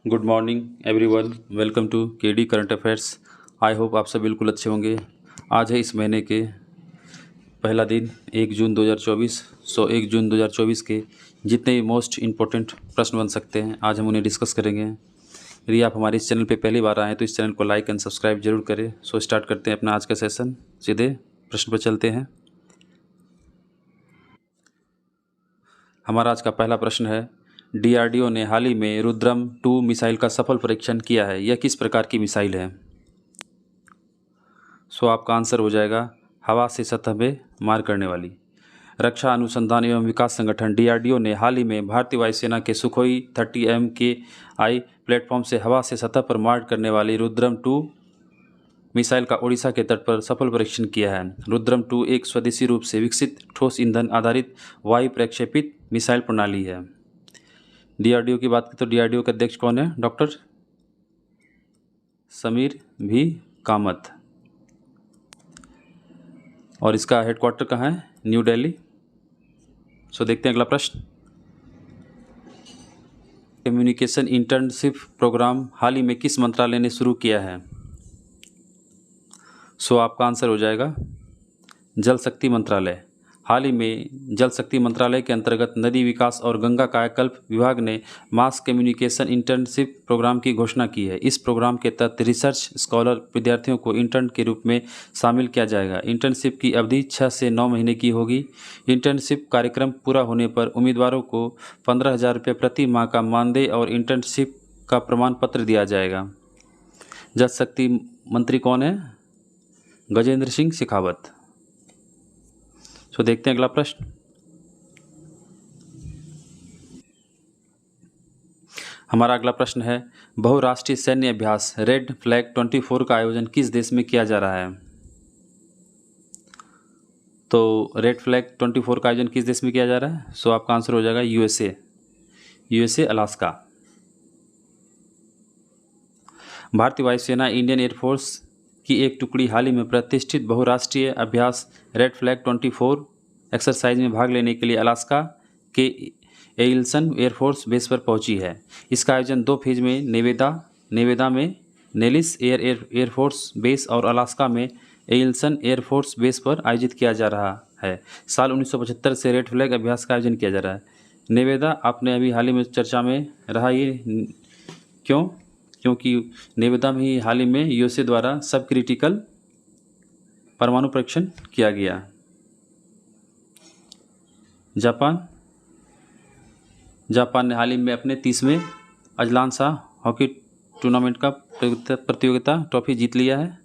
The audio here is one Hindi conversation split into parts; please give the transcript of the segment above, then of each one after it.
Good morning everyone. Welcome to KD current affairs. I hope आप सब बिल्कुल अच्छे होंगे। आज है इस महीने के पहला दिन 1 जून 2024। 1 जून 2024 के जितने भी मोस्ट इम्पोर्टेंट प्रश्न बन सकते हैं आज हम उन्हें डिस्कस करेंगे। यदि आप हमारे इस चैनल पे पहली बार आए हैं तो इस चैनल को लाइक एंड सब्सक्राइब जरूर करें। स्टार्ट करते हैं अपना आज का सेशन। सीधे प्रश्न पर चलते हैं। हमारा आज का पहला प्रश्न है, डीआरडीओ ने हाल ही में रुद्रम 2 मिसाइल का सफल परीक्षण किया है। यह किस प्रकार की मिसाइल है? आपका आंसर हो जाएगा हवा से सतह में मार करने वाली। रक्षा अनुसंधान एवं विकास संगठन डीआरडीओ ने हाल ही में भारतीय वायुसेना के सुखोई 30 MKI प्लेटफॉर्म से हवा से सतह पर मार करने वाली रुद्रम 2 मिसाइल का ओडिशा के तट पर सफल परीक्षण किया है। रुद्रम 2 एक स्वदेशी रूप से विकसित ठोस ईंधन आधारित वायु प्रक्षेपित मिसाइल प्रणाली है। डीआरडीओ की बात करें तो डीआरडीओ के अध्यक्ष कौन है? डॉक्टर समीर भी कामत। और इसका हेडक्वार्टर कहाँ है? न्यू दिल्ली। देखते हैं अगला प्रश्न। कम्युनिकेशन इंटर्नशिप प्रोग्राम हाल ही में किस मंत्रालय ने शुरू किया है? आपका आंसर हो जाएगा जल शक्ति मंत्रालय। हाल ही में जल शक्ति मंत्रालय के अंतर्गत नदी विकास और गंगा कायाकल्प विभाग ने मास कम्युनिकेशन इंटर्नशिप प्रोग्राम की घोषणा की है। इस प्रोग्राम के तहत रिसर्च स्कॉलर विद्यार्थियों को इंटर्न के रूप में शामिल किया जाएगा। इंटर्नशिप की अवधि 6 से 9 महीने की होगी। इंटर्नशिप कार्यक्रम पूरा होने पर उम्मीदवारों को 15,000 रुपये प्रति माह का मानदेय और इंटर्नशिप का प्रमाण पत्र दिया जाएगा। जल शक्ति मंत्री कौन है? गजेंद्र सिंह शेखावत। देखते हैं अगला प्रश्न। हमारा अगला प्रश्न है, बहुराष्ट्रीय सैन्य अभ्यास रेड फ्लैग 24 का आयोजन किस देश में किया जा रहा है? रेड फ्लैग 24 का आयोजन किस देश में किया जा रहा है? आपका आंसर हो जाएगा यूएसए अलास्का। भारतीय वायुसेना इंडियन एयरफोर्स की एक टुकड़ी हाल ही में प्रतिष्ठित बहुराष्ट्रीय अभ्यास रेड फ्लैग 24 एक्सरसाइज में भाग लेने के लिए अलास्का के एइल्सन एयरफोर्स बेस पर पहुंची है। इसका आयोजन 2 फेज में नेवेदा में नेलिस एयरफोर्स बेस और अलास्का में एइल्सन एयरफोर्स बेस पर आयोजित किया जा रहा है। साल 1975 से रेड फ्लैग अभ्यास का आयोजन किया जा रहा है। नेवेदा आपने अभी हाल ही में चर्चा में रहा, ये क्योंकि नेवेदा में ही हाल ही में यूएसए द्वारा सब क्रिटिकल परमाणु परीक्षण किया गया। जापान ने हाल ही में अपने 30वें अजलान शाह हॉकी टूर्नामेंट का प्रतियोगिता ट्रॉफी जीत लिया है।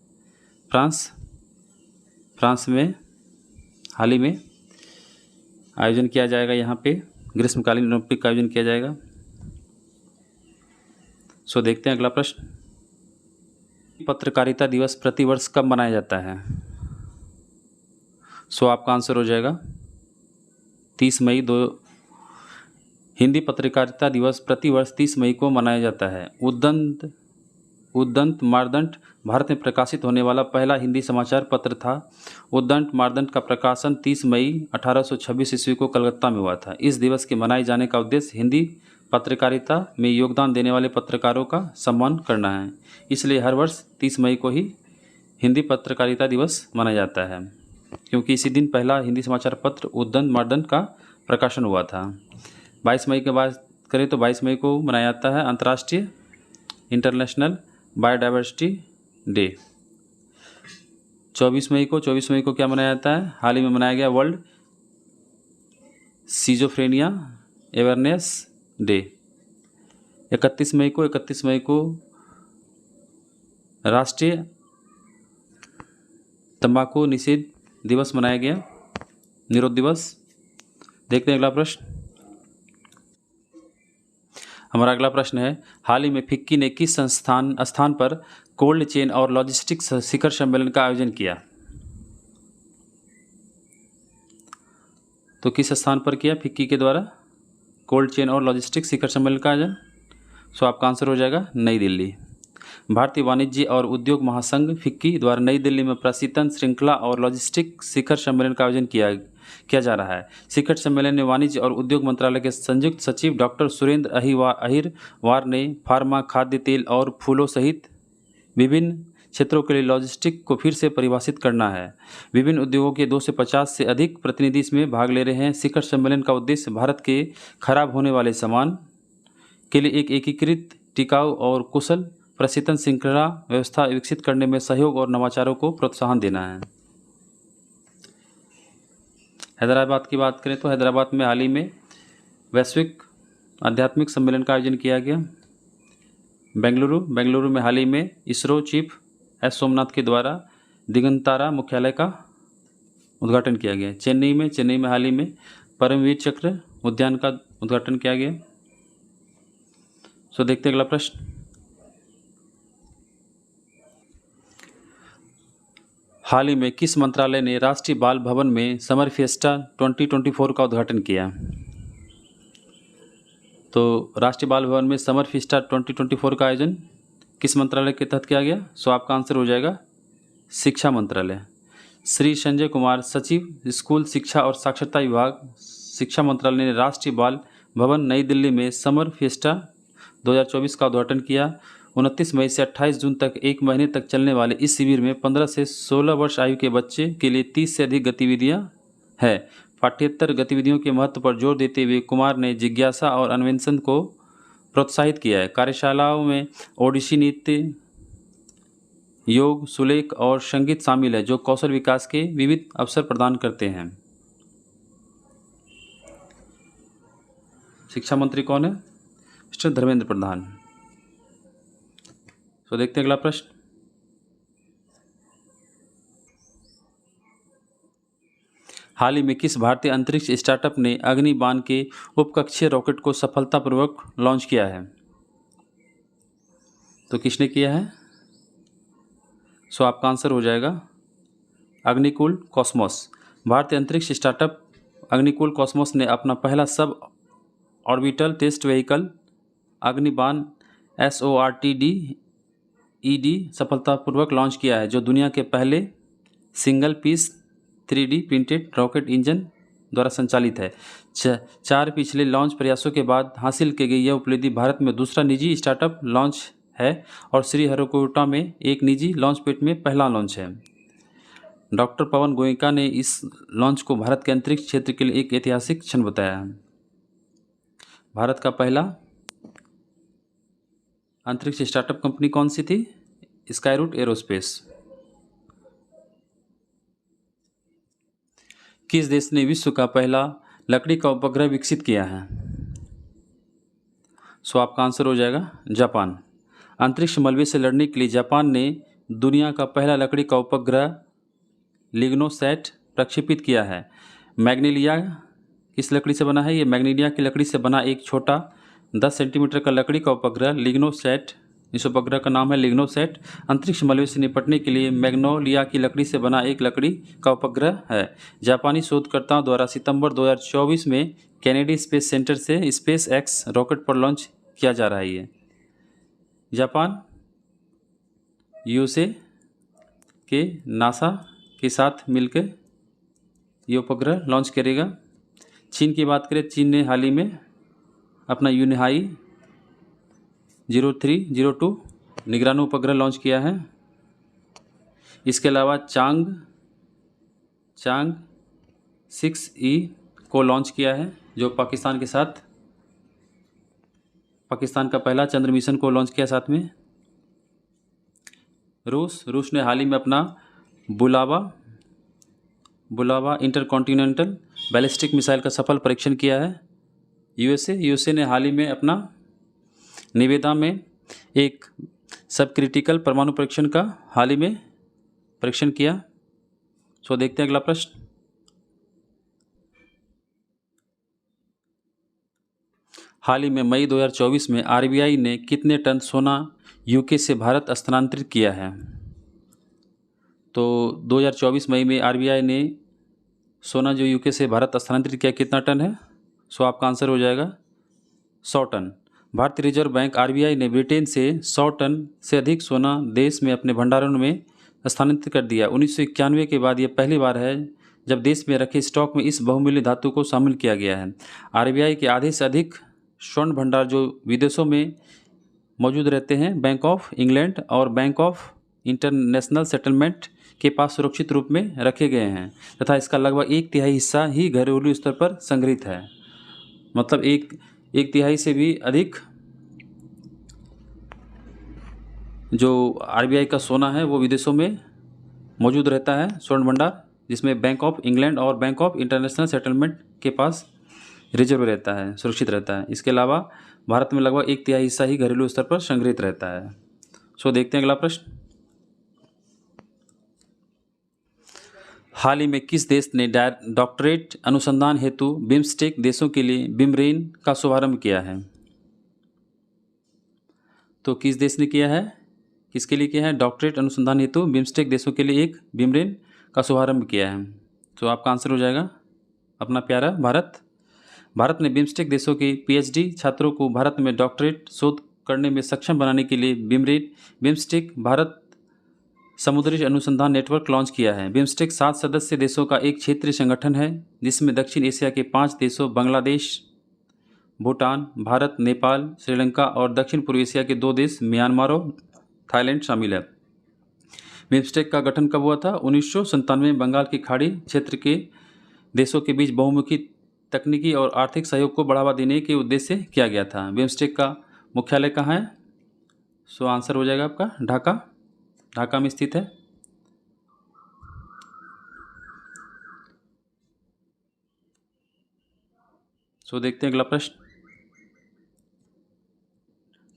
फ्रांस में हाल ही में आयोजन किया जाएगा। यहाँ पे ग्रीष्मकालीन ओलंपिक का आयोजन किया जाएगा। देखते हैं अगला प्रश्न। पत्रकारिता दिवस प्रतिवर्ष कब मनाया जाता है? आपका आंसर हो जाएगा 30 मई। हिंदी पत्रकारिता दिवस प्रतिवर्ष 30 मई को मनाया जाता है। उद्दंत मार्दंड भारत में प्रकाशित होने वाला पहला हिंदी समाचार पत्र था। उद्दंत मार्दंड का प्रकाशन 30 मई 1826 ईस्वी को कलकत्ता में हुआ था। इस दिवस के मनाए जाने का उद्देश्य हिंदी पत्रकारिता में योगदान देने वाले पत्रकारों का सम्मान करना है। इसलिए हर वर्ष 30 मई को ही हिंदी पत्रकारिता दिवस मनाया जाता है, क्योंकि इसी दिन पहला हिंदी समाचार पत्र उद्दंत मार्दंड का प्रकाशन हुआ था। 22 मई की बात करें तो 22 मई को मनाया जाता है अंतर्राष्ट्रीय इंटरनेशनल बायोडाइवर्सिटी डे। 24 मई को क्या मनाया जाता है? हाल ही में मनाया गया वर्ल्ड सिजोफ्रेनिया अवेयरनेस डे। 31 मई को राष्ट्रीय तंबाकू निषेध दिवस मनाया गया, निरोध दिवस। देखते हैं अगला प्रश्न। हमारा अगला प्रश्न है, हाल ही में फिक्की ने किस स्थान पर कोल्ड चेन और लॉजिस्टिक्स शिखर सम्मेलन का आयोजन किया? किस स्थान पर किया फिक्की के द्वारा कोल्ड चेन और लॉजिस्टिक्स शिखर सम्मेलन का आयोजन? आपका आंसर हो जाएगा नई दिल्ली। भारतीय वाणिज्य और उद्योग महासंघ फिक्की द्वारा नई दिल्ली में प्रशीतन श्रृंखला और लॉजिस्टिक शिखर सम्मेलन का आयोजन किया किया जा रहा है। शिखर सम्मेलन में वाणिज्य और उद्योग मंत्रालय के संयुक्त सचिव डॉक्टर सुरेंद्र अहिरवार ने फार्मा, खाद्य तेल और फूलों सहित विभिन्न क्षेत्रों के लिए लॉजिस्टिक को फिर से परिभाषित करना है। विभिन्न उद्योगों के 250 से अधिक प्रतिनिधि इसमें भाग ले रहे हैं। शिखर सम्मेलन का उद्देश्य भारत के खराब होने वाले सामान के लिए एक एकीकृत, टिकाऊ और कुशल प्रशीतन श्रृंखला व्यवस्था विकसित करने में सहयोग और नवाचारों को प्रोत्साहन देना है। हैदराबाद की बात करें तो हैदराबाद में हाल ही में वैश्विक आध्यात्मिक सम्मेलन का आयोजन किया गया। बेंगलुरु में हाल ही में इसरो चीफ एस सोमनाथ के द्वारा दिगंतारा मुख्यालय का उद्घाटन किया गया। चेन्नई में हाल ही में परमवीर चक्र उद्यान का उद्घाटन किया गया। सो देखते हैं अगला प्रश्न। हाल ही में किस मंत्रालय ने राष्ट्रीय बाल भवन में समर फिएस्टा 2024 का उद्घाटन किया? तो राष्ट्रीय बाल भवन में समर फिएस्टा 2024 का आयोजन किस मंत्रालय के तहत किया गया? सो आपका आंसर हो जाएगा शिक्षा मंत्रालय। श्री संजय कुमार, सचिव स्कूल शिक्षा और साक्षरता विभाग, शिक्षा मंत्रालय ने राष्ट्रीय बाल भवन नई दिल्ली में समर फिएस्टा 2024 का उद्घाटन किया। 29 मई से 28 जून तक एक महीने तक चलने वाले इस शिविर में 15 से 16 वर्ष आयु के बच्चे के लिए 30 से अधिक गतिविधियां हैं। पाठ्येतर गतिविधियों के महत्व पर जोर देते हुए कुमार ने जिज्ञासा और अन्वेषण को प्रोत्साहित किया है। कार्यशालाओं में ओडिसी नृत्य, योग, सुलेख और संगीत शामिल है, जो कौशल विकास के विविध अवसर प्रदान करते हैं। शिक्षा मंत्री कौन है? मिस्टर धर्मेंद्र प्रधान। तो देखते हैं अगला प्रश्न। हाल ही में किस भारतीय अंतरिक्ष स्टार्टअप ने अग्निबाण के उपकक्षीय रॉकेट को सफलतापूर्वक लॉन्च किया है? तो किसने किया है? सो आपका आंसर हो जाएगा अग्निकुल कॉस्मोस। भारतीय अंतरिक्ष स्टार्टअप अग्निकुल कॉस्मोस ने अपना पहला sub orbital test vehicle अग्निबाण SORTD-ED सफलतापूर्वक लॉन्च किया है, जो दुनिया के पहले single piece 3D printed rocket engine द्वारा संचालित है। 4 पिछले लॉन्च प्रयासों के बाद हासिल की गई यह उपलब्धि भारत में दूसरा निजी स्टार्टअप लॉन्च है और श्रीहरिकोटा में एक निजी लॉन्च पैड में पहला लॉन्च है। डॉक्टर पवन गोयनका ने इस लॉन्च को भारत के अंतरिक्ष क्षेत्र के लिए एक ऐतिहासिक क्षण बताया है। भारत का पहला अंतरिक्ष स्टार्टअप कंपनी कौन सी थी? Skyroot aerospace. किस देश ने विश्व का पहला लकड़ी का उपग्रह विकसित किया है? सो आपका आंसर हो जाएगा जापान। अंतरिक्ष मलबे से लड़ने के लिए जापान ने दुनिया का पहला लकड़ी का उपग्रह लिग्नोसैट प्रक्षेपित किया है। मैग्नेलिया किस लकड़ी से बना है? ये मैग्नेलिया की लकड़ी से बना एक छोटा 10 सेंटीमीटर का लकड़ी का उपग्रह लिग्नोसैट, इस उपग्रह का नाम है लिग्नोसैट, अंतरिक्ष मलबे से निपटने के लिए मैग्नोलिया की लकड़ी से बना एक लकड़ी का उपग्रह है। जापानी शोधकर्ताओं द्वारा सितंबर 2024 में कैनेडी स्पेस सेंटर से स्पेस एक्स रॉकेट पर लॉन्च किया जा रहा है। ये जापान यूएसए के नासा के साथ मिलकर ये उपग्रह लॉन्च करेगा। चीन की बात करें, चीन ने हाल ही में अपना यूनिहाई 0302 निगरानी उपग्रह लॉन्च किया है। इसके अलावा चांग 6E को लॉन्च किया है, जो पाकिस्तान के साथ पाकिस्तान का पहला चंद्र मिशन को लॉन्च किया। साथ में रूस ने हाल ही में अपना बुलावा इंटरकॉन्टिनेंटल बैलिस्टिक मिसाइल का सफल परीक्षण किया है। यूएसए ने हाल ही में अपना निवेदा में एक सब क्रिटिकल परमाणु परीक्षण का हाल ही में परीक्षण किया। सो देखते हैं अगला प्रश्न। हाल ही में मई 2024 में आरबीआई ने कितने टन सोना यूके से भारत स्थानांतरित किया है? तो 2024 मई में आरबीआई ने सोना जो यूके से भारत स्थानांतरित किया, कितना टन है? सो आपका आंसर हो जाएगा 100 टन। भारतीय रिजर्व बैंक आरबीआई ने ब्रिटेन से 100 टन से अधिक सोना देश में अपने भंडारण में स्थानांतरित कर दिया। 1991 के बाद यह पहली बार है जब देश में रखे स्टॉक में इस बहुमूल्य धातु को शामिल किया गया है। आरबीआई के आधे से अधिक स्वर्ण भंडार जो विदेशों में मौजूद रहते हैं, बैंक ऑफ इंग्लैंड और बैंक ऑफ इंटरनेशनल सेटलमेंट के पास सुरक्षित रूप में रखे गए हैं तथा इसका लगभग 1/3 हिस्सा ही घरेलू स्तर पर संग्रहित है। मतलब एक तिहाई से भी अधिक जो आरबीआई का सोना है वो विदेशों में मौजूद रहता है, स्वर्ण भंडार, जिसमें बैंक ऑफ इंग्लैंड और बैंक ऑफ इंटरनेशनल सेटलमेंट के पास रिजर्व रहता है, सुरक्षित रहता है। इसके अलावा भारत में लगभग 1/3 हिस्सा ही घरेलू स्तर पर संग्रहित रहता है। सो देखते हैं अगला प्रश्न। हाल ही में किस देश ने डॉक्टरेट अनुसंधान हेतु बिम्स्टेक देशों के लिए बिमरेन का शुभारंभ किया है? तो किस देश ने किया है, किसके लिए किया है? डॉक्टरेट अनुसंधान हेतु बिम्स्टेक देशों के लिए एक बिमरेन का शुभारंभ किया है। तो आपका आंसर हो जाएगा अपना प्यारा भारत। भारत ने बिम्स्टेक देशों के पीएचडी छात्रों को भारत में डॉक्टरेट शोध करने में सक्षम बनाने के लिए बिम्स्टेक भारत समुद्री अनुसंधान नेटवर्क लॉन्च किया है। बिम्स्टेक 7 सदस्य देशों का एक क्षेत्रीय संगठन है जिसमें दक्षिण एशिया के 5 देशों बांग्लादेश, भूटान, भारत, नेपाल, श्रीलंका और दक्षिण पूर्व एशिया के 2 देश म्यांमार और थाईलैंड शामिल है। बिम्स्टेक का गठन कब हुआ था? 1997 में बंगाल की खाड़ी क्षेत्र के देशों के बीच बहुमुखी तकनीकी और आर्थिक सहयोग को बढ़ावा देने के उद्देश्य से किया गया था। बिम्स्टेक का मुख्यालय कहाँ है? सो आंसर हो जाएगा आपका ढाका। ढाका में स्थित है। सो देखते हैं अगला प्रश्न।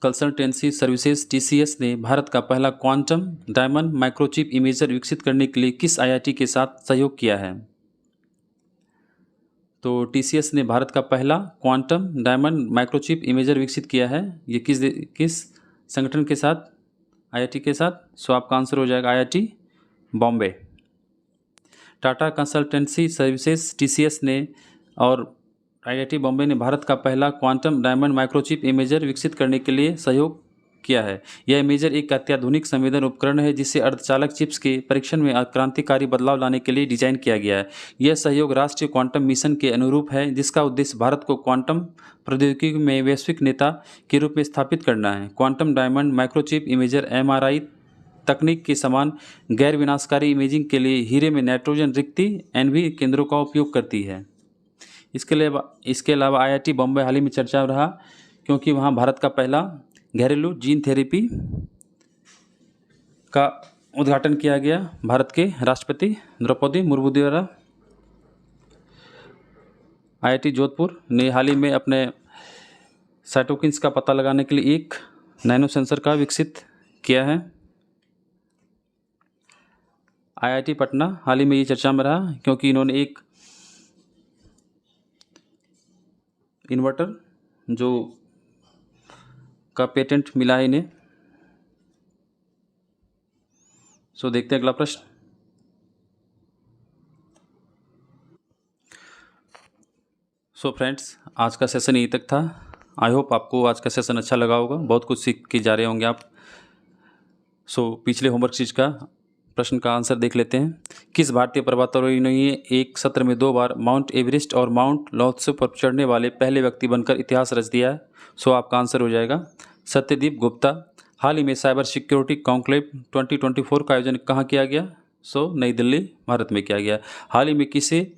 कंसल्टेंसी सर्विसेज टीसीएस ने भारत का पहला क्वांटम डायमंड माइक्रोचिप इमेजर विकसित करने के लिए किस आईआईटी के साथ सहयोग किया है? तो टीसीएस ने भारत का पहला क्वांटम डायमंड माइक्रोचिप इमेजर विकसित किया है। ये किस संगठन के साथ? आईआईटी के साथ। सो आपका आंसर हो जाएगा IIT Bombay. Tata consultancy services TCS ने और आईआईटी बॉम्बे ने भारत का पहला क्वांटम डायमंड माइक्रोचिप इमेजर विकसित करने के लिए सहयोग किया है। यह इमेजर एक अत्याधुनिक संवेदन उपकरण है जिसे अर्धचालक चिप्स के परीक्षण में क्रांतिकारी बदलाव लाने के लिए डिजाइन किया गया है। यह सहयोग राष्ट्रीय क्वांटम मिशन के अनुरूप है जिसका उद्देश्य भारत को क्वांटम प्रौद्योगिकी में वैश्विक नेता के रूप में स्थापित करना है। Quantum diamond microchip imager MRI तकनीक के समान गैर विनाशकारी इमेजिंग के लिए हीरे में नाइट्रोजन रिक्ति एनवी केंद्रों का उपयोग करती है। इसके अलावा आईआईटी बॉम्बे हाल ही में चर्चा में रहा क्योंकि वहाँ भारत का पहला घरेलू जीन थेरेपी का उद्घाटन किया गया भारत के राष्ट्रपति द्रौपदी मुर्मू द्वारा। आईआईटी जोधपुर ने हाल ही में अपने साइटोकिन्स का पता लगाने के लिए एक नैनो सेंसर का विकसित किया है। आईआईटी पटना हाल ही में ये चर्चा में रहा क्योंकि इन्होंने एक इन्वर्टर जो का पेटेंट मिला है इन्हें। सो देखते हैं अगला प्रश्न। सो फ्रेंड्स, आज का सेशन यहीं तक था। आई होप आपको आज का सेशन अच्छा लगा होगा, बहुत कुछ सीख के जा रहे होंगे आप। सो पिछले होमवर्क चीज का प्रश्न का आंसर देख लेते हैं। किस भारतीय पर्वतारोही ने एक सत्र में 2 बार माउंट एवरेस्ट और माउंट लोत्सो पर चढ़ने वाले पहले व्यक्ति बनकर इतिहास रच दिया है? सो आपका आंसर हो जाएगा सत्यदीप गुप्ता। हाल ही में साइबर सिक्योरिटी कॉन्क्लेव 2024 का आयोजन कहाँ किया गया? सो नई दिल्ली, भारत में किया गया। हाल ही में किसे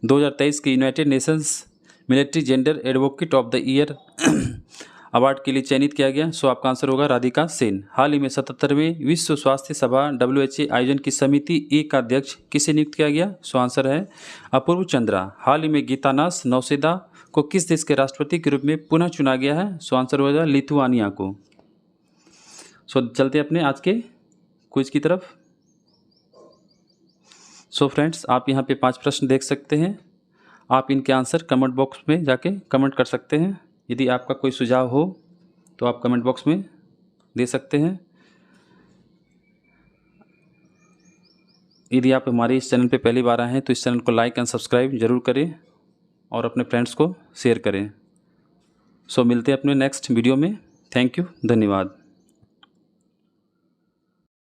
2023 के United Nations military gender advocate of the year award के लिए चयनित किया गया? सो आपका आंसर होगा राधिका सेन। हाल ही में 77वें विश्व स्वास्थ्य सभा WHO आयोजन की समिति ए का अध्यक्ष किसे नियुक्त किया गया? सो आंसर है अपूर्व चंद्रा। हाल ही में गीतानास नौसेदा को किस देश के राष्ट्रपति के रूप में पुनः चुना गया है? सो आंसर होगा लिथुआनिया को। सो चलते अपने आज के क्विज की तरफ। सो फ्रेंड्स, आप यहाँ पे 5 प्रश्न देख सकते हैं। आप इनके आंसर कमेंट बॉक्स में जाके कमेंट कर सकते हैं। यदि आपका कोई सुझाव हो तो आप कमेंट बॉक्स में दे सकते हैं। यदि आप हमारे इस चैनल पे पहली बार आए हैं तो इस चैनल को लाइक एंड सब्सक्राइब जरूर करें और अपने फ्रेंड्स को शेयर करें। सो मिलते हैं अपने नेक्स्ट वीडियो में। थैंक यू, धन्यवाद।